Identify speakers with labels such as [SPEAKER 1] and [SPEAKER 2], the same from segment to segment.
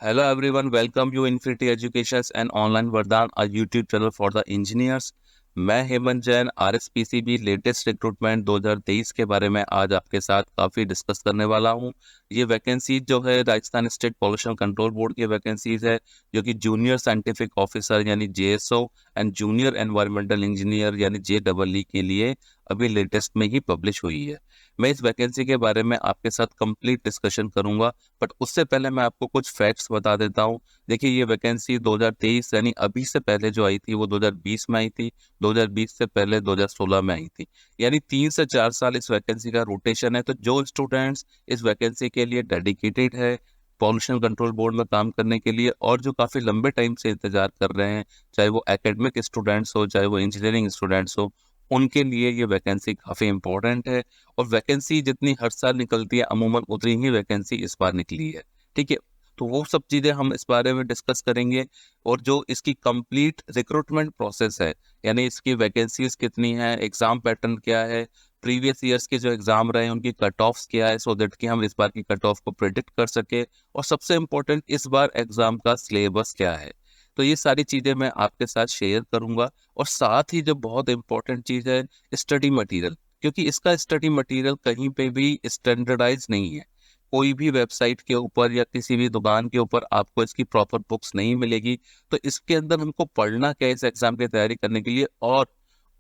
[SPEAKER 1] Hello everyone, welcome you Infinity Educations and Online Vardhan, a YouTube channel for the engineers। मैं Hemant Jain आरएसपीसीबी latest recruitment 2023 के बारे में आज आपके साथ काफ़ी डिस्कस करने वाला हूं। ये वैकेंसी जो है Rajasthan state pollution control board की वैकेंसीज है, जो कि जूनियर साइंटिफिक ऑफिसर यानी JSO and junior environmental engineer यानी जेईई के लिए अभी लेटेस्ट में ही पब्लिश हुई है। मैं इस वैकेंसी के बारे में आपके साथ कंप्लीट डिस्कशन करूंगा, बट उससे पहले मैं आपको कुछ फैक्ट्स बता देता हूं। देखिए, ये वैकेंसी 2023 यानी अभी से पहले जो आई थी वो 2020 में आई थी, 2020 से पहले 2016 में आई थी। यानी 3 से 4 साल इस वैकेंसी का रोटेशन है। तो जो स्टूडेंट्स इस वैकेंसी के लिए डेडिकेटेड है पॉल्यूशन कंट्रोल बोर्ड में काम करने के लिए, और जो काफ़ी लंबे टाइम से इंतजार कर रहे हैं, चाहे वो एकेडमिक स्टूडेंट्स हो चाहे वो इंजीनियरिंग स्टूडेंट्स हो, उनके लिए ये वैकेंसी काफ़ी इंपॉर्टेंट है। और वैकेंसी जितनी हर साल निकलती है, अमूमन उतनी ही वैकेंसी इस बार निकली है। ठीक है, तो वो सब चीज़ें हम इस बारे में डिस्कस करेंगे। और जो इसकी कंप्लीट रिक्रूटमेंट प्रोसेस है, यानी इसकी वैकेंसीज कितनी है, एग्जाम पैटर्न क्या है, प्रीवियस ईयर्स के जो एग्जाम रहे हैं उनकी कट ऑफ्स क्या है, सो दैट कि हम इस बार की कट ऑफ को प्रिडिक्ट कर सके। और सबसे इम्पोर्टेंट, इस बार एग्जाम का सिलेबस क्या है। तो ये सारी चीज़ें मैं आपके साथ शेयर करूंगा। और साथ ही जो बहुत इंपॉर्टेंट चीज़ है, स्टडी मटेरियल, क्योंकि इसका स्टडी मटेरियल कहीं पे भी स्टैंडर्डाइज नहीं है। कोई भी वेबसाइट के ऊपर या किसी भी दुकान के ऊपर आपको इसकी प्रॉपर बुक्स नहीं मिलेगी। तो इसके अंदर हमको पढ़ना क्या है इस एग्जाम की तैयारी करने के लिए, और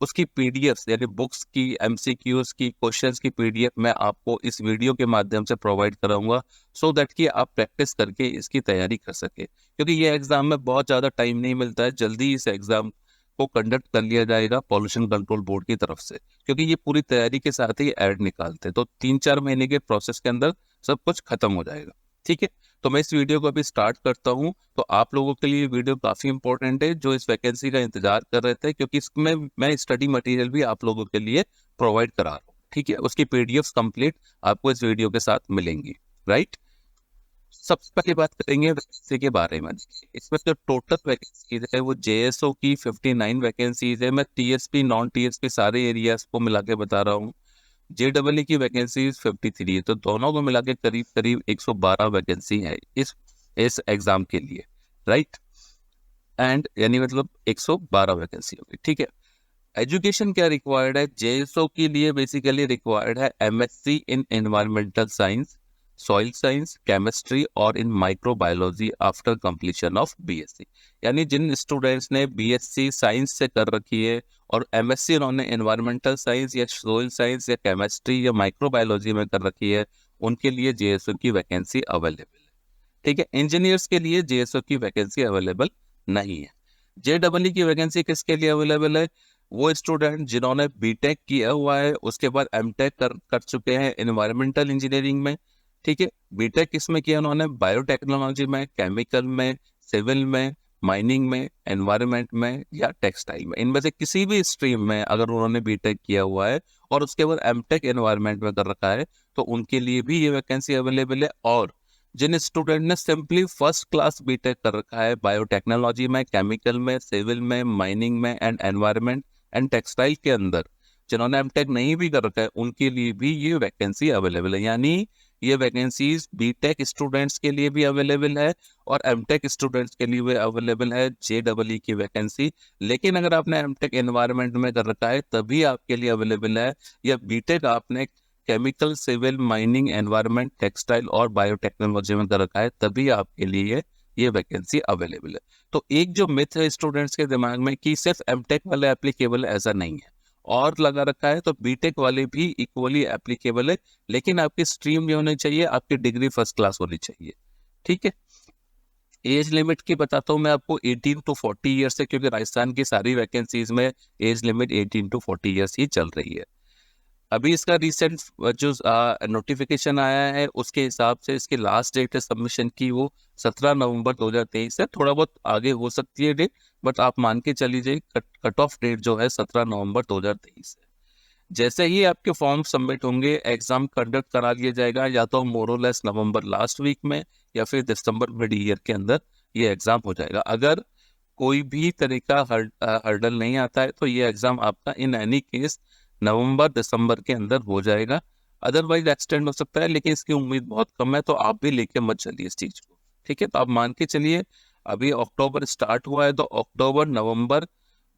[SPEAKER 1] उसकी पीडीएफ यानी बुक्स की, एमसीक्यूज की, क्वेश्चंस की पीडीएफ मैं आपको इस वीडियो के माध्यम से प्रोवाइड कराऊंगा, सो दैट कि आप प्रैक्टिस करके इसकी तैयारी कर सके। क्योंकि ये एग्जाम में बहुत ज़्यादा टाइम नहीं मिलता है, जल्दी इस एग्जाम को कंडक्ट कर लिया जाएगा पॉल्यूशन कंट्रोल बोर्ड की तरफ से, क्योंकि ये पूरी तैयारी के साथ ही ऐड निकालते हैं। तो 3-4 महीने के प्रोसेस के अंदर सब कुछ खत्म हो जाएगा। ठीक है, तो मैं इस वीडियो को अभी स्टार्ट करता हूं। तो आप लोगों के लिए वीडियो काफी इंपॉर्टेंट है जो इस वैकेंसी का इंतजार कर रहे थे, क्योंकि इसमें मैं स्टडी मटेरियल भी आप लोगों के लिए प्रोवाइड करा रहा हूँ। ठीक है, उसकी पीडीएफ कंप्लीट आपको इस वीडियो के साथ मिलेंगी। राइट, सबसे पहले बात करेंगे वैकेंसी के बारे में। इसमें जो टोटल वैकेंसीज है वो जेएसओ की 59 वैकेंसीज है। मैं टीएसपी नॉन टीएसपी सारे एरियाज को मिला के बता रहा हूँ। जेडब्ल्यू की वैकेंसी 53 है, तो दोनों को मिला के करीब करीब 112 वैकेंसी है इस एग्जाम के लिए। राइट, एंड यानी मतलब 112 वैकेंसी होगी। ठीक है, एजुकेशन क्या रिक्वायर्ड है जेएसओ के लिए? बेसिकली रिक्वायर्ड है MSc in environmental science, soil science, chemistry और in microbiology after completion of BSc. यानी जिन स्टूडेंट्स ने बीएससी साइंस से कर रखी है और एमएससी उन्होंने एनवायरमेंटल साइंस या सॉइल साइंस या केमिस्ट्री या माइक्रोबायोलॉजी में कर रखी है, उनके लिए जेएसओ की वैकेंसी अवेलेबल है। ठीक है, इंजीनियर्स के लिए जेएसओ की वैकेंसी अवेलेबल नहीं है। जेडब्ल्यू की वैकेंसी किसके लिए अवेलेबल है? वो स्टूडेंट जिन्होंने बीटेक किया हुआ है, उसके बाद एमटेक कर चुके हैं एनवायरमेंटल इंजीनियरिंग में। ठीक है, बीटेक किसमें किया उन्होंने? बायोटेक्नोलॉजी में, केमिकल में, सिविल में, माइनिंग में, एनवायरमेंट में या टेक्सटाइल में। इनमें से किसी भी स्ट्रीम में अगर उन्होंने बीटेक किया हुआ है और उसके बाद एमटेक एनवायरमेंट में कर रखा है, तो उनके लिए भी ये वैकेंसी अवेलेबल है। और जिन स्टूडेंट ने सिंपली फर्स्ट क्लास बीटेक कर रखा है बायोटेक्नोलॉजी में, केमिकल में, सिविल में, माइनिंग में एंड एनवायरमेंट एंड टेक्सटाइल के अंदर, जिन्होंने एमटेक नहीं भी कर रखा है, उनके लिए भी ये वैकेंसी अवेलेबल है। यानी ये वैकेंसीज बीटेक स्टूडेंट्स के लिए भी अवेलेबल है और एमटेक स्टूडेंट्स के लिए भी अवेलेबल है जेडब्ल्यू की वैकेंसी। लेकिन अगर आपने एमटेक एनवायरमेंट में कर रखा है तभी आपके लिए अवेलेबल है, या बीटेक आपने chemical, civil, mining, environment, textile और बायोटेक्नोलॉजी में कर रखा है, तभी आपके लिए ये वैकेंसी अवेलेबल है। तो एक जो मिथ है स्टूडेंट्स के दिमाग में कि सिर्फ एमटेक वाले एप्लीकेबल है, ऐसा नहीं है। और लगा रखा है तो बीटेक वाले भी इक्वली एप्लीकेबल है, लेकिन आपकी स्ट्रीम ये होनी चाहिए, आपकी डिग्री फर्स्ट क्लास होनी चाहिए। ठीक है, एज लिमिट की बताता हूँ मैं आपको, 18 टू 40 ईयर्स है, क्योंकि राजस्थान की सारी वैकेंसीज में age limit 18 to 40 years he चल रही है। अभी इसका रिसेंट जो नोटिफिकेशन आया है उसके हिसाब से इसकी लास्ट डेट है सबमिशन की, वो 17 नवंबर 2023 है। थोड़ा बहुत आगे हो सकती है डेट, बट आप मान के चली जाइए कट ऑफ डेट जो है 17 नवंबर 2023 है। जैसे ही आपके फॉर्म सबमिट होंगे, एग्जाम कंडक्ट करा लिया जाएगा, या तो मोरलेस नवंबर लास्ट वीक में या फिर दिसंबर मिड ईयर के अंदर ये एग्जाम हो जाएगा। अगर कोई भी तरीका हर्डल नहीं आता है तो ये एग्जाम आपका इन एनी केस नवंबर दिसंबर के अंदर हो जाएगा। अदरवाइज एक्सटेंड हो सकता है, लेकिन इसकी उम्मीद बहुत कम है, तो आप भी लेके मत चलिए इस चीज को। ठीक है, तो आप मान के चलिए अभी अक्टूबर स्टार्ट हुआ है, तो अक्टूबर नवंबर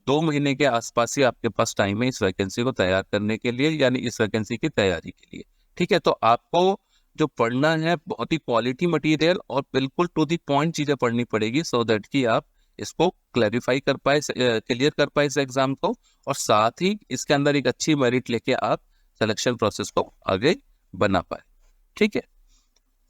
[SPEAKER 1] 2 महीने के आसपास ही आपके पास टाइम है इस वैकेंसी को तैयार करने के लिए, यानी इस वैकेंसी की तैयारी के लिए। ठीक है, तो आपको जो पढ़ना है बहुत ही क्वालिटी मटेरियल और बिल्कुल टू दी पॉइंट चीजें पढ़नी पड़ेगी, सो दैट कि आप इसको क्लैरिफाई कर पाए, क्लियर कर पाए इस एग्जाम को, और साथ ही इसके अंदर एक अच्छी मेरिट लेके आप सिलेक्शन प्रोसेस को आगे बना पाए। ठीक है,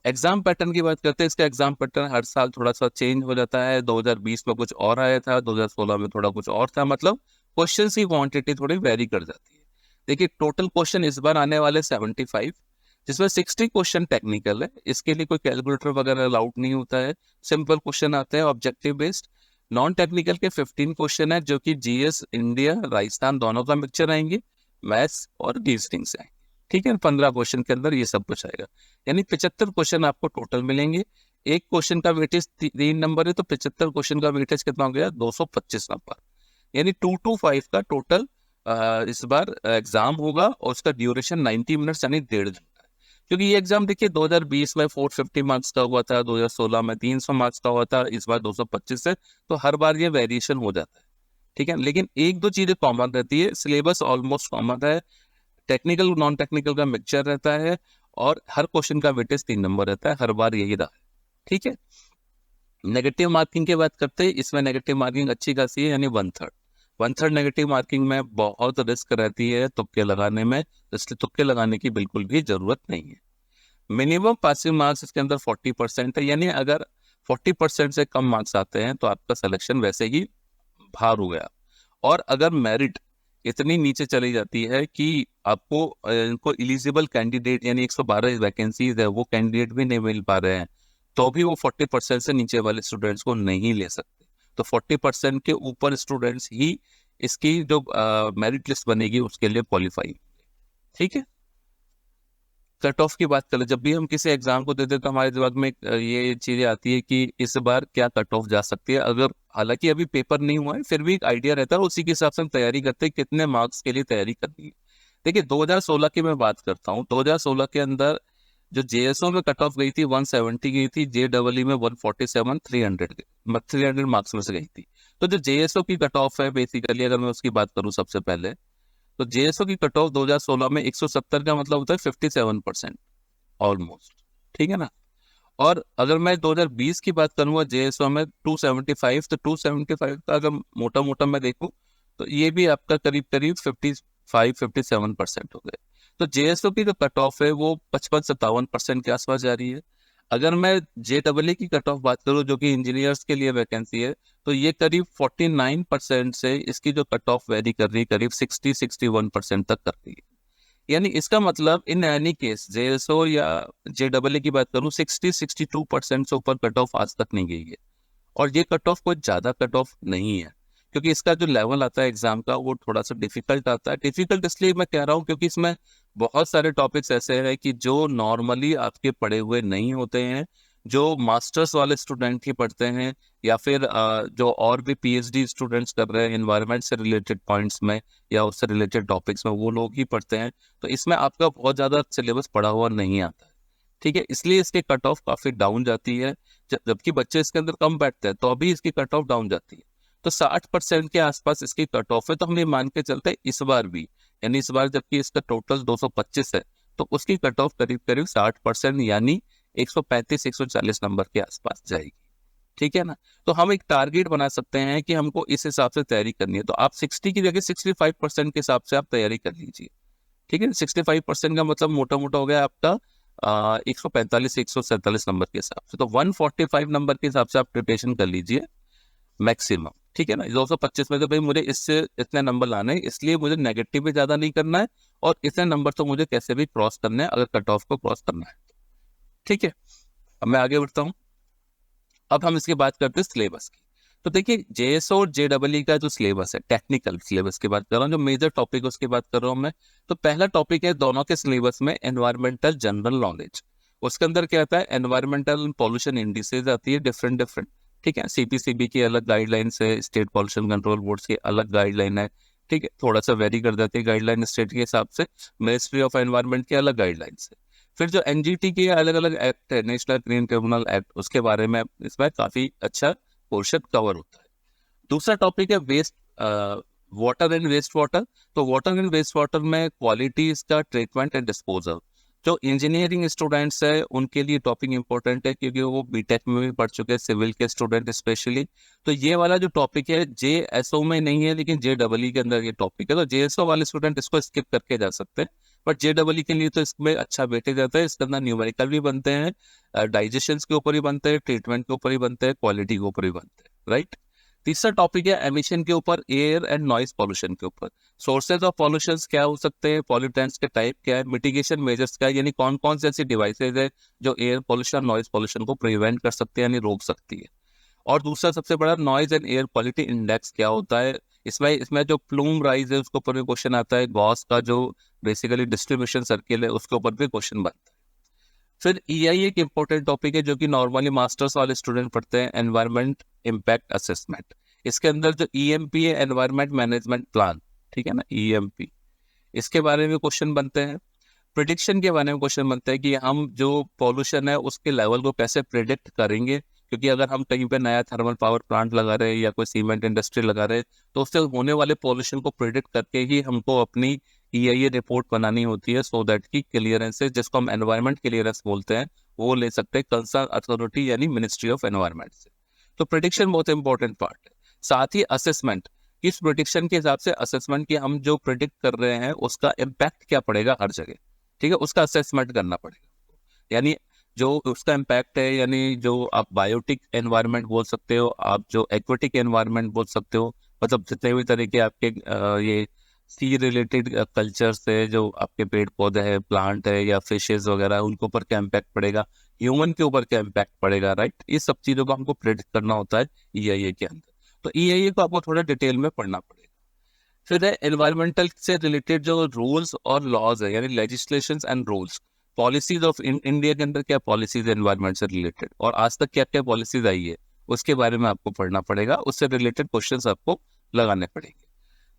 [SPEAKER 1] एग्जाम पैटर्न की बात करते हैं। इसका एग्जाम पैटर्न हर साल थोड़ा सा चेंज हो जाता है। 2020 में कुछ और आया था, 2016 में थोड़ा कुछ और था, मतलब क्वेश्चन की क्वांटिटी थोड़ी वेरी कर जाती है। देखिए, टोटल क्वेश्चन इस बार आने वाले 75, जिसमें 60 क्वेश्चन टेक्निकल है। इसके लिए कोई कैलकुलेटर वगैरह अलाउड नहीं होता है, सिंपल क्वेश्चन आते हैं ऑब्जेक्टिव बेस्ड। नॉन टेक्निकल के 15 क्वेश्चन है, जो कि जीएस, इंडिया, राजस्थान दोनों का मिक्सचर आएंगे, मैथ्स और रीजनिंग से आएंगे। ठीक है, 15 क्वेश्चन के अंदर ये सब कुछ आएगा, यानी 75 क्वेश्चन आपको टोटल मिलेंगे। एक क्वेश्चन का वेटेज 3 नंबर है, तो 75 क्वेश्चन का वेटेज कितना हो गया, 225 नंबर, यानी 225 का टोटल इस बार एग्जाम होगा, और उसका ड्यूरेशन 90 मिनट्स यानी 1.5 घंटा है। क्योंकि ये एग्जाम देखिए 2020 में 450 मार्क्स का हुआ था, 2016 में 300 मार्क्स का हुआ था, इस बार 225 है, तो हर बार ये वेरिएशन हो जाता है। ठीक है, लेकिन एक दो चीजें कॉमन रहती है, सिलेबस ऑलमोस्ट कॉमन है, टेक्निकल नॉन टेक्निकल का मिक्सचर रहता है, और हर क्वेश्चन का वेटेज 3 नंबर रहता है, हर बार यही रहा है। ठीक है, नेगेटिव मार्किंग की बात करते हैं। इसमें नेगेटिव मार्किंग अच्छी खासी है, यानी 1/3। 1/3 नेगेटिव मार्किंग में बहुत रिस्क रहती है तुक्के लगाने में, इसलिए तुक्के लगाने की बिल्कुल भी जरूरत नहीं है। मिनिमम पासिंग मार्क्स इसके अंदर 40% है, यानी अगर 40% से कम मार्क्स आते हैं तो आपका सिलेक्शन वैसे ही बाहर हो गया। और अगर मेरिट इतनी नीचे चली जाती है कि आपको इनको एलिजिबल कैंडिडेट, यानी 112 वैकेंसीज है, वो कैंडिडेट भी नहीं मिल पा रहे हैं, तो भी वो 40% से नीचे वाले स्टूडेंट्स को नहीं ले सकते। तो 40% के ऊपर स्टूडेंट्स ही इसकी जो मेरिट लिस्ट बनेगी उसके लिए क्वालिफाई। ठीक है, कट ऑफ की बात करें, जब भी हम किसी एग्जाम को देते हैं तो हमारे दिमाग में ये चीजें आती है कि इस बार क्या कट ऑफ जा सकती है। अगर हालांकि अभी पेपर नहीं हुआ है, फिर भी एक आइडिया रहता है, उसी के हिसाब से हम तैयारी करते हैं कितने मार्क्स के लिए तैयारी करनी है। देखिए, 2016 की मैं बात करता हूँ। 2016 के अंदर जो जेएसओ में कट ऑफ गई थी 170 गई थी, जेडब्ल्यू में 147, 300 मार्क्स में से गई थी। तो जो जेएसओ की कट ऑफ है, बेसिकली अगर मैं उसकी बात करूँ सबसे पहले, तो जेएसओ की कट ऑफ 2016 में 170 का मतलब होता है 57% ऑलमोस्ट। ठीक है ना, और अगर मैं 2020 की बात करूंगा जेएसओ में 275, तो 275 का अगर मोटा मोटा मैं देखूं तो ये भी आपका करीब करीब 55-57% हो गए। तो जेएसओ की जो कट ऑफ है वो 55-57% के आसपास जा रही है। अगर मैं जेडब्ल्यू की कट ऑफ बात करूं, जो कि इंजीनियर्स के लिए वैकेंसी है, तो ये करीब 49% से इसकी जो कट ऑफ वेरी कर रही है, करीब 60-61% तक कर रही है। यानी इसका मतलब इन एनी केस जेएसओ या जेडब्ल्यू की बात करूं, 60-62% से ऊपर कट ऑफ आज तक नहीं गई है। और ये कट ऑफ कोई ज्यादा कट ऑफ नहीं है, क्योंकि इसका जो लेवल आता है एग्जाम का वो थोड़ा सा डिफिकल्ट आता है। डिफिकल्ट इसलिए मैं कह रहा हूँ क्योंकि इसमें बहुत सारे टॉपिक्स ऐसे हैं कि जो नॉर्मली आपके पढ़े हुए नहीं होते हैं, जो मास्टर्स वाले स्टूडेंट ही पढ़ते हैं, या फिर जो और भी पीएचडी स्टूडेंट्स कर रहे हैं एनवायरनमेंट से रिलेटेड पॉइंट्स में या उससे रिलेटेड टॉपिक्स में, वो लोग ही पढ़ते हैं। तो इसमें आपका बहुत ज्यादा सिलेबस पढ़ा हुआ नहीं आता है। ठीक है, इसलिए इसकी कट ऑफ काफी डाउन जाती है। जबकि बच्चे इसके अंदर कम बैठते हैं तो अभी इसकी कट ऑफ डाउन जाती है। तो 60% के आसपास इसकी कट ऑफ है। तो हम ये मान के चलते हैं इस बार भी, यानी इस बार जबकि इसका टोटल 225 है, तो उसकी कट ऑफ करीब करीब 60% यानी 135-140 नंबर के आसपास जाएगी। ठीक है ना, तो हम एक टारगेट बना सकते हैं कि हमको इस हिसाब से तैयारी करनी है। तो आप 60 की जगह 65% के हिसाब से आप तैयारी कर लीजिए। ठीक है, 65% का मतलब मोटा मोटा हो गया आपका 145-147 नंबर के हिसाब से। तो 145 नंबर के हिसाब से आप प्रिपरेशन कर लीजिए मैक्सिमम। ठीक है ना, 225 में तो भाई मुझे इससे इतने नंबर लाने हैं, इसलिए मुझे नेगेटिव भी ज्यादा नहीं करना है, और इतने नंबर तो मुझे कैसे भी क्रॉस करना है, अगर कट ऑफ को क्रॉस करना है। ठीक है, अब मैं आगे बढ़ता हूँ। अब हम इसकी बात करते हैं सिलेबस की। तो देखिए, जेएसओ और जेडब्ल्यू का जो सिलेबस है, टेक्निकल सिलेबस की बात कर रहा हूँ, जो मेजर टॉपिक उसकी बात कर रहा हूँ मैं। तो पहला टॉपिक है दोनों के सिलेबस में एनवायरमेंटल जनरल नॉलेज। उसके अंदर क्या आता है, एनवायरमेंटल पॉल्यूशन इंडिसेज आती है डिफरेंट डिफरेंट। ठीक है, सीपीसीबी की अलग गाइडलाइंस है, स्टेट पॉल्यूशन कंट्रोल बोर्ड की अलग गाइडलाइन है। ठीक है, थोड़ा सा वेरी कर जाती है गाइडलाइन स्टेट के हिसाब से, मिनिस्ट्री ऑफ एनवायरमेंट की अलग गाइडलाइंस है। फिर जो एनजीटी के अलग अलग एक्ट है, नेशनल ग्रीन ट्रिब्यूनल एक्ट, उसके बारे में इसमें काफी अच्छा पोर्शन कवर होता है। दूसरा टॉपिक है waste water and waste water. तो वाटर एंड वेस्ट वाटर में क्वालिटी इसका ट्रीटमेंट एंड डिस्पोजल। जो इंजीनियरिंग स्टूडेंट्स है उनके लिए टॉपिक इंपॉर्टेंट है, क्योंकि वो बीटेक में भी पढ़ चुके हैं, सिविल के स्टूडेंट स्पेशली। तो ये वाला जो टॉपिक है जेएसओ में नहीं है, लेकिन जेडब्ल्यू के अंदर ये टॉपिक है। तो जेएसओ वाले स्टूडेंट इसको स्किप करके जा सकते हैं, बट जेडब्ल्यू के लिए तो इसमें अच्छा वेटेज जाता है। इसके अंदर न्यूमेरिकल भी बनते हैं, डाइजेशन के ऊपर ही बनते हैं, ट्रीटमेंट के ऊपर ही बनते हैं, क्वालिटी के ऊपर ही बनते हैं, राइट। तीसरा टॉपिक है एमिशन के ऊपर, एयर एंड नॉइज पॉल्यूशन के ऊपर। सोर्सेज ऑफ पॉल्यूशन क्या हो सकते हैं, पॉल्यूटेंट्स के टाइप क्या है, मिटिगेशन मेजर्स क्या है, यानी कौन कौन सी ऐसी डिवाइसेज है जो एयर पॉल्यूशन नॉइज पॉल्यूशन को प्रिवेंट कर सकते हैं, यानी रोक सकती है। और दूसरा सबसे बड़ा noise and air quality index क्या होता है। इसमें इसमें जो प्लूम राइज है उसके ऊपर भी क्वेश्चन आता है, गॉस का जो बेसिकली डिस्ट्रीब्यूशन सर्किल है उसके ऊपर भी क्वेश्चन बनता है। फिर ईआई एक इंपॉर्टेंट टॉपिक है जो कि नॉर्मली मास्टर्स वाले स्टूडेंट पढ़ते हैं, एनवायरमेंट इम्पैक्ट असेसमेंट। इसके अंदर जो ईएमपी है, एनवायरमेंट मैनेजमेंट प्लान, ठीक है ना, ईएमपी, इसके बारे में क्वेश्चन बनते हैं। प्रिडिक्शन के बारे में क्वेश्चन बनता है कि हम जो पॉल्यूशन है उसके लेवल को कैसे प्रिडिक्ट करेंगे, क्योंकि अगर हम कहीं पे नया थर्मल पावर प्लांट लगा रहे हैं या कोई सीमेंट इंडस्ट्री लगा रहे हैं, तो उससे होने वाले पॉल्यूशन को प्रिडिक्ट करके ही हमको अपनी ईआईए रिपोर्ट बनानी होती है, सो दैट की क्लियरेंसेस, जिसको हम एनवायरमेंट क्लियरेंस बोलते हैं, वो ले सकते हैं कंसर्न अथॉरिटी यानी मिनिस्ट्री ऑफ एनवायरमेंट से। तो प्रिडिक्शन बहुत इंपॉर्टेंट पार्ट है। साथ ही असेसमेंट, किस प्रिडिक्शन के हिसाब से असेसमेंट की हम जो प्रिडिक्ट कर रहे हैं उसका इम्पैक्ट क्या पड़ेगा हर जगह, ठीक है, उसका असेसमेंट करना पड़ेगा। यानी जो उसका इम्पैक्ट है, यानी जो आप बायोटिक एनवायरनमेंट बोल सकते हो, आप जो एक्वेटिक एनवायरनमेंट बोल सकते हो, मतलब जितने भी तरह के आपके ये सी रिलेटेड कल्चर्स है, जो आपके पेड़ पौधे हैं, प्लांट है या फिशेज वगैरह, उनके ऊपर क्या इम्पैक्ट पड़ेगा, ह्यूमन के ऊपर क्या इम्पैक्ट पड़ेगा, राइट। इस सब चीज़ों को हमको प्रेडिक्ट करना होता है ईआईए के अंदर। तो ईआईए को आपको थोड़ा डिटेल में पढ़ना पड़ेगा। फिर है एनवायरमेंटल से रिलेटेड जो रूल्स और लॉज है, यानी legislations and rules, policies of India के अंदर क्या पॉलिसीज है एनवायरमेंट से रिलेटेड, और आज तक क्या क्या पॉलिसीज आई है उसके बारे में आपको पढ़ना पड़ेगा। उससे रिलेटेड क्वेश्चंस आपको लगाने पड़ेंगे।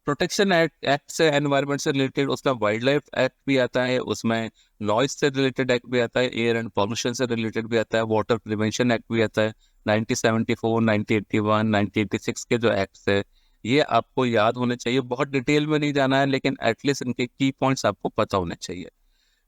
[SPEAKER 1] प्रोटेक्शन एक्ट से एनवायरमेंट से रिलेटेड, उसमें वाइल्ड लाइफ एक्ट भी आता है, उसमें नॉइज से रिलेटेड एक्ट भी आता है, एयर एंड पॉल्यूशन से रिलेटेड भी आता है, वाटर प्रिवेंशन एक्ट भी आता है। 1974, 1981, 1986 के जो एक्ट्स है ये आपको याद होने चाहिए। बहुत डिटेल में नहीं जाना है, लेकिन एटलीस्ट इनके की पॉइंट्स आपको पता होने चाहिए।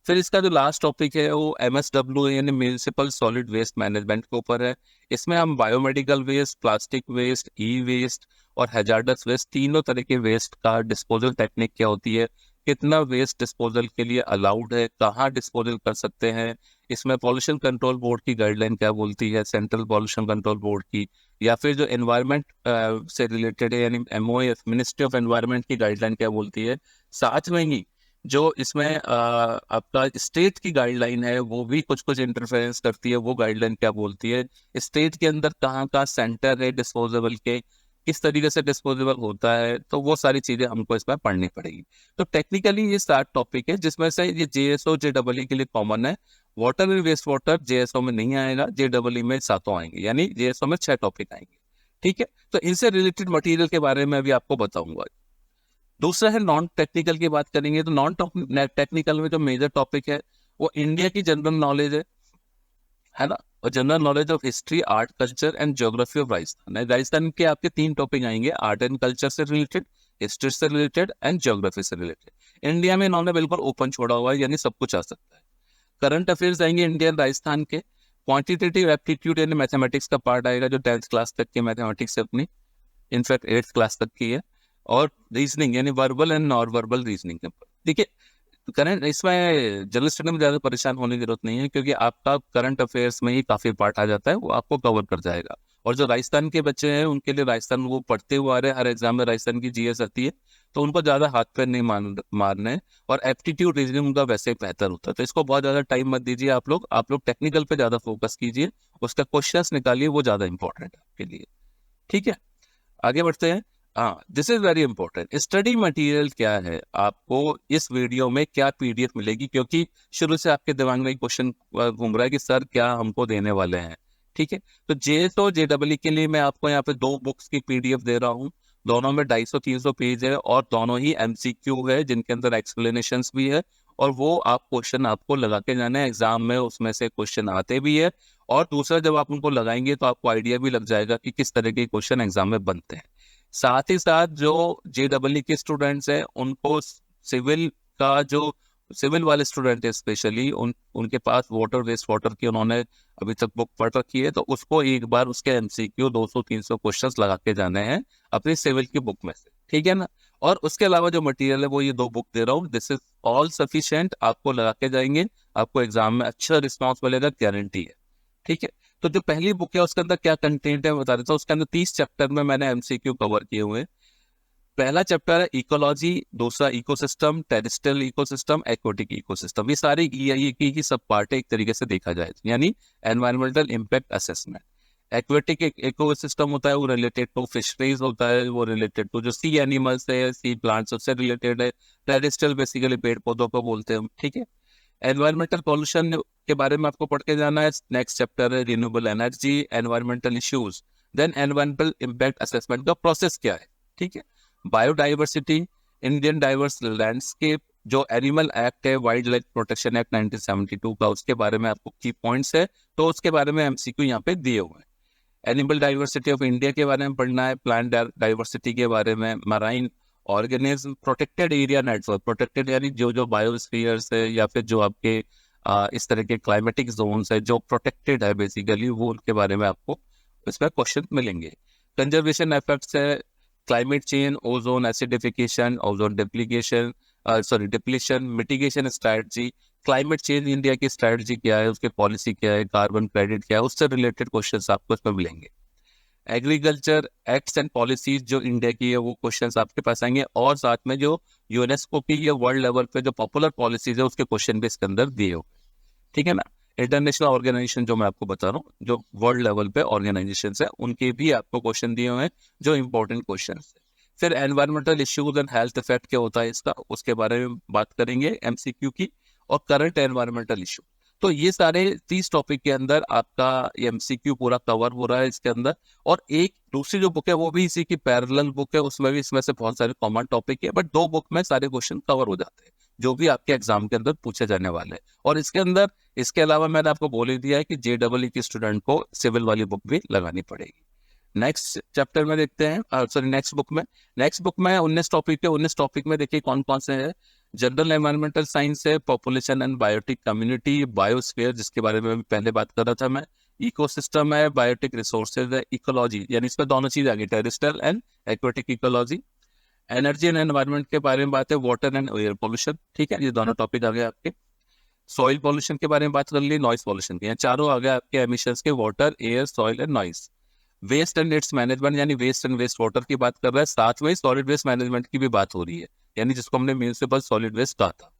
[SPEAKER 1] फिर इसका जो लास्ट टॉपिक है वो MSW यानी म्यूनिसिपल सॉलिड वेस्ट मैनेजमेंट के ऊपर है। इसमें हम बायोमेडिकल वेस्ट, प्लास्टिक वेस्ट, ई वेस्ट और हैजार्डस वेस्ट, तीनों तरह के वेस्ट का डिस्पोजल टेक्निक क्या होती है, कितना वेस्ट डिस्पोजल के लिए अलाउड है, कहाँ डिस्पोजल कर सकते हैं, इसमें पॉल्यूशन कंट्रोल बोर्ड की गाइडलाइन क्या बोलती है, सेंट्रल पॉल्यूशन कंट्रोल बोर्ड की, या फिर जो एनवायरनमेंट से रिलेटेड है यानी MOF मिनिस्ट्री ऑफ एनवायरनमेंट की गाइडलाइन क्या बोलती है। साथ में ही जो इसमें आपका स्टेट की गाइडलाइन है वो भी कुछ कुछ इंटरफेरेंस करती है, वो गाइडलाइन क्या बोलती है, स्टेट के अंदर कहाँ कहाँ सेंटर है डिस्पोजेबल के, किस तरीके से डिस्पोजेबल होता है, तो वो सारी चीजें हमको इसमें पढ़नी पड़ेगी। तो टेक्निकली ये 7 टॉपिक है, जिसमें से ये JSO JEE के लिए कॉमन है। Water and waste water JSO में नहीं आएगा, JEE में 7 आएंगे, यानी JSO में 6 टॉपिक आएंगे, ठीक है। तो इनसे रिलेटेड मटेरियल के बारे में अभी आपको बताऊंगा। दूसरा है नॉन टेक्निकल की बात करेंगे, तो नॉन टेक्निकल में जो मेजर टॉपिक है वो इंडिया की जनरल नॉलेज है ना, और general knowledge of history, art, culture and geography of Rajasthan है। राजस्थान के आपके 3 टॉपिक आएंगे, आर्ट एंड कल्चर से रिलेटेड, हिस्ट्री से रिलेटेड एंड ज्योग्राफी से रिलेटेड। इंडिया में इन्होंने बिल्कुल ओपन छोड़ा हुआ है, यानी सब कुछ आ सकता है। करंट अफेयर्स आएंगे इंडियन राजस्थान के। क्वांटिटेटिव एप्टीट्यूड यानी मैथमेटिक्स का पार्ट आएगा, जो 10th क्लास तक की मैथमेटिक्स है अपनी, इनफैक्ट 8th क्लास तक की है। और रीजनिंग यानी verbal and non verbal reasoning के ऊपर। देखिए करंट इसमें जनरल स्टडी में ज़्यादा परेशान होने की जरूरत नहीं है, क्योंकि आपका करंट अफेयर्स में ही काफ़ी पार्ट आ जाता है, वो आपको कवर कर जाएगा। और जो राजस्थान के बच्चे हैं उनके लिए राजस्थान वो पढ़ते हुए आ रहे हैं, हर एग्जाम में राजस्थान की GS आती है, तो उनको ज़्यादा हाथ पैर नहीं मारने हैं, और एप्टीट्यूड रीजनिंग उनका वैसे ही बेहतर होता है। तो इसको बहुत ज़्यादा टाइम मत दीजिए आप लोग टेक्निकल पे ज़्यादा फोकस कीजिए, उसका क्वेश्चंस निकालिए, वो ज़्यादा इंपॉर्टेंट है आपके लिए, ठीक है। आगे बढ़ते हैं। हाँ, this is very important, study material क्या है, आपको इस वीडियो में क्या PDF मिलेगी, क्योंकि शुरू से आपके दिमाग में क्वेश्चन घूम रहा है कि सर क्या हमको देने वाले हैं, ठीक है। तो JSO JEE के लिए मैं आपको यहाँ पे 2 बुक्स की PDF दे रहा हूँ, दोनों में 250-300 पेज है, और दोनों ही MCQ है, जिनके अंदर एक्सप्लेनेशंस भी है और वो आप क्वेश्चन आपको लगा के जाना है एग्जाम में, उसमें से क्वेश्चन आते भी है। और दूसरा, जब आप उनको लगाएंगे तो आपको आइडिया भी लग जाएगा कि किस तरह के क्वेश्चन एग्जाम में बनते हैं। साथ ही साथ जो JEE के स्टूडेंट्स हैं उनको सिविल का जो सिविल वाले स्टूडेंट है स्पेशली उनके पास वाटर वेस्ट वाटर की उन्होंने अभी तक बुक पढ़ रखी है, तो उसको एक बार उसके MCQ 200-300 क्वेश्चंस लगा के जाने हैं अपनी सिविल की बुक में से, ठीक है ना। और उसके अलावा जो मटेरियल है वो ये 2 बुक दे रहा हूँ, दिस इज ऑल सफिशिएंट। आपको लगा के जाएंगे, आपको एग्जाम में अच्छा रिस्पॉन्स मिलेगा, गारंटी है, ठीक है। तो जो पहली बुक है उसके अंदर क्या कंटेंट है बता देता हूँ। उसके अंदर 30 चैप्टर में मैंने MCQ कवर किए हुए हैं। पहला चैप्टर है इकोलॉजी, दूसरा ecosystem, terrestrial ecosystem, aquatic ecosystem. ये सारी EIA की सब पार्ट है एक तरीके से देखा जाए, यानी environmental impact assessment. Aquatic ecosystem होता है वो रिलेटेड टू फिशरीज होता है, वो रिलेटेड टू जो सी एनिमल्स है, सी प्लांट्स, उससे रिलेटेड है। टेरेस्ट्रियल बेसिकली पेड़ पौधों को बोलते हैं, ठीक है। एनवायरमेंटल पॉल्यूशन के बारे में आपको पढ़ के जाना है। नेक्स्ट चैप्टर है renewable energy, environmental issues, then environmental impact assessment का प्रोसेस क्या है, ठीक है। बायोडाइवर्सिटी, इंडियन डाइवर्स लैंडस्केप, जो एनिमल एक्ट है, वाइल्ड लाइफ प्रोटेक्शन एक्ट 1972 का, उसके बारे में आपको की पॉइंट्स है, तो उसके बारे में MCQ यहाँ पे दिए हुए हैं। एनिमल डाइवर्सिटी ऑफ इंडिया के बारे में पढ़ना है, प्लांट डाइवर्सिटी के बारे में, marine organism, protected area network, protected यानी जो जो बायोस्फीयर्स है या फिर जो आपके इस तरह के क्लाइमेटिक जोन्स है जो प्रोटेक्टेड है बेसिकली, वो उनके बारे में आपको इसमें क्वेश्चन मिलेंगे। कंजर्वेशन एफेक्ट्स है, climate change, ozone acidification, ozone depletion, mitigation strategy, climate change India की स्ट्रैटेजी क्या है, उसकी पॉलिसी क्या है, कार्बन क्रेडिट क्या है, उससे रिलेटेड क्वेश्चंस आपको इसमें मिलेंगे। एग्रीकल्चर एक्ट्स एंड पॉलिसीज जो इंडिया की है वो क्वेश्चंस आपके पास आएंगे, और साथ में जो यूनेस्को की या वर्ल्ड लेवल पे जो पॉपुलर पॉलिसीज है उसके क्वेश्चन भी इसके अंदर दिए हुए, ठीक है ना। इंटरनेशनल ऑर्गेनाइजेशन जो मैं आपको बता रहा हूँ, जो वर्ल्ड लेवल पे ऑर्गेनाइजेशन है, उनके भी आपको क्वेश्चन दिए हुए हैं जो इंपॉर्टेंट क्वेश्चन है। फिर environmental issues and health effect क्या होता है इसका, उसके बारे में बात करेंगे MCQ की, और करंट एनवायरमेंटल इशू। तो ये सारे 30 टॉपिक के अंदर आपका MCQ पूरा कवर हो रहा है इसके अंदर। और एक दूसरी जो बुक है वो भी इसी की पैरेलल बुक है, उसमें भी इसमें से बहुत सारे कॉमन टॉपिक है, बट 2 बुक में सारे क्वेश्चन कवर हो जाते हैं जो भी आपके एग्जाम के अंदर पूछे जाने वाले हैं। और इसके अंदर इसके अलावा मैंने आपको बोल ही दिया है कि JEE के स्टूडेंट को सिविल वाली बुक भी लगानी पड़ेगी। नेक्स्ट चैप्टर में देखते हैं, सॉरी नेक्स्ट बुक में 19 टॉपिक है। 19 टॉपिक में देखिए कौन कौन से हैं। जनरल एनवायरमेंटल साइंस है, population and biotic community, biosphere जिसके बारे में भी पहले बात कर रहा था मैं, इकोसिस्टम है, बायोटिक रिसोर्सेज है, इकोलॉजी यानी इसमें दोनों चीज आ गई, terrestrial and aquatic ecology. Energy and environment के बारे में बात है, वाटर एंड एयर पोल्यूशन, ठीक है, ये दोनों टॉपिक आ गए आपके। सॉइल पोल्यूशन के बारे में बात कर ली, नॉइस पोल्यूशन के, चारों आ गए आपके एमिशंस के, water, air, soil and noise. Waste and its management यानी वेस्ट एंड वेस्ट वाटर की बात कर रहा है, साथ में सॉलिड वेस्ट मैनेजमेंट की भी बात हो रही है, यानी जिसको हमने म्यूनिसिपल सॉलिड वेस्ट कहा था।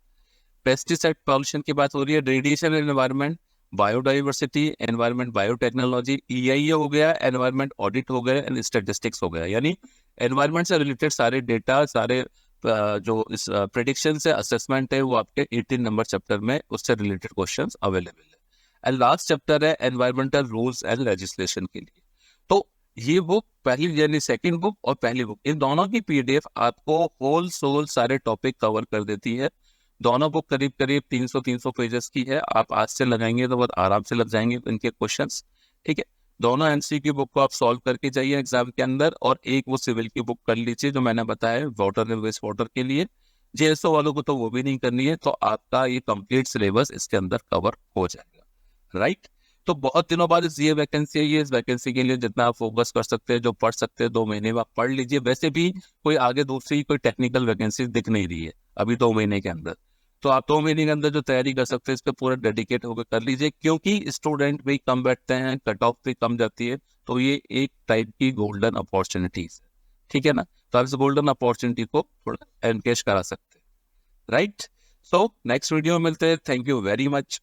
[SPEAKER 1] पेस्टिसाइड पॉल्यूशन की बात हो रही है, radiation environment, biodiversity, environment biotechnology, EIA हो गया, एनवायरमेंट ऑडिट हो गया एंड स्टेटिस्टिक्स हो गया, यानी एनवायरमेंट से रिलेटेड सारे डेटा, सारे जो इस प्रेडिक्शन है, असेसमेंट है, वो आपके 18 नंबर चैप्टर में उससे रिलेटेड क्वेश्चंस अवेलेबल है। एंड लास्ट चैप्टर है एनवायरमेंटल रूल्स एंड लेजिस्लेशन के लिए। तो ये बुक पहली यानी सेकंड बुक और पहली बुक, इन दोनों की PDF आपको होल सोल सारे टॉपिक कवर कर देती है। दोनों बुक करीब करीब 300 पेजेस की है। आप आज से लगाएंगे तो बहुत आराम से लग जाएंगे इनके क्वेश्चंस, ठीक है। दोनों MCQ बुक को आप सॉल्व करके जाइए एग्जाम के अंदर, और एक वो सिविल की बुक कर लीजिए जो मैंने बताया वाटर एंड वेस्ट वाटर के लिए। JSO वालों को तो वो भी नहीं करनी है, तो आपका ये कंप्लीट सिलेबस इसके अंदर कवर हो जाएगा, राइट। तो बहुत दिनों बाद ये वैकेंसी है, इस वैकेंसी के लिए जितना आप फोकस कर सकते हैं, जो पढ़ सकते हैं 2 महीने में आप पढ़ लीजिए। वैसे भी कोई आगे दूसरी कोई टेक्निकल वैकेंसी दिख नहीं रही है अभी 2 महीने के अंदर, तो आप 2 महीने के अंदर जो तैयारी कर सकते हैं इस पर पूरा डेडिकेट होकर कर लीजिए, क्योंकि स्टूडेंट भी कम बैठते हैं, कट ऑफ भी कम जाती है, तो ये एक टाइप की गोल्डन अपॉर्चुनिटीज है, ठीक है ना। तो आप इस गोल्डन अपॉर्चुनिटी को थोड़ा एनकेश करा सकते हैं, राइट। सो नेक्स्ट वीडियो में मिलते हैं, थैंक यू वेरी मच।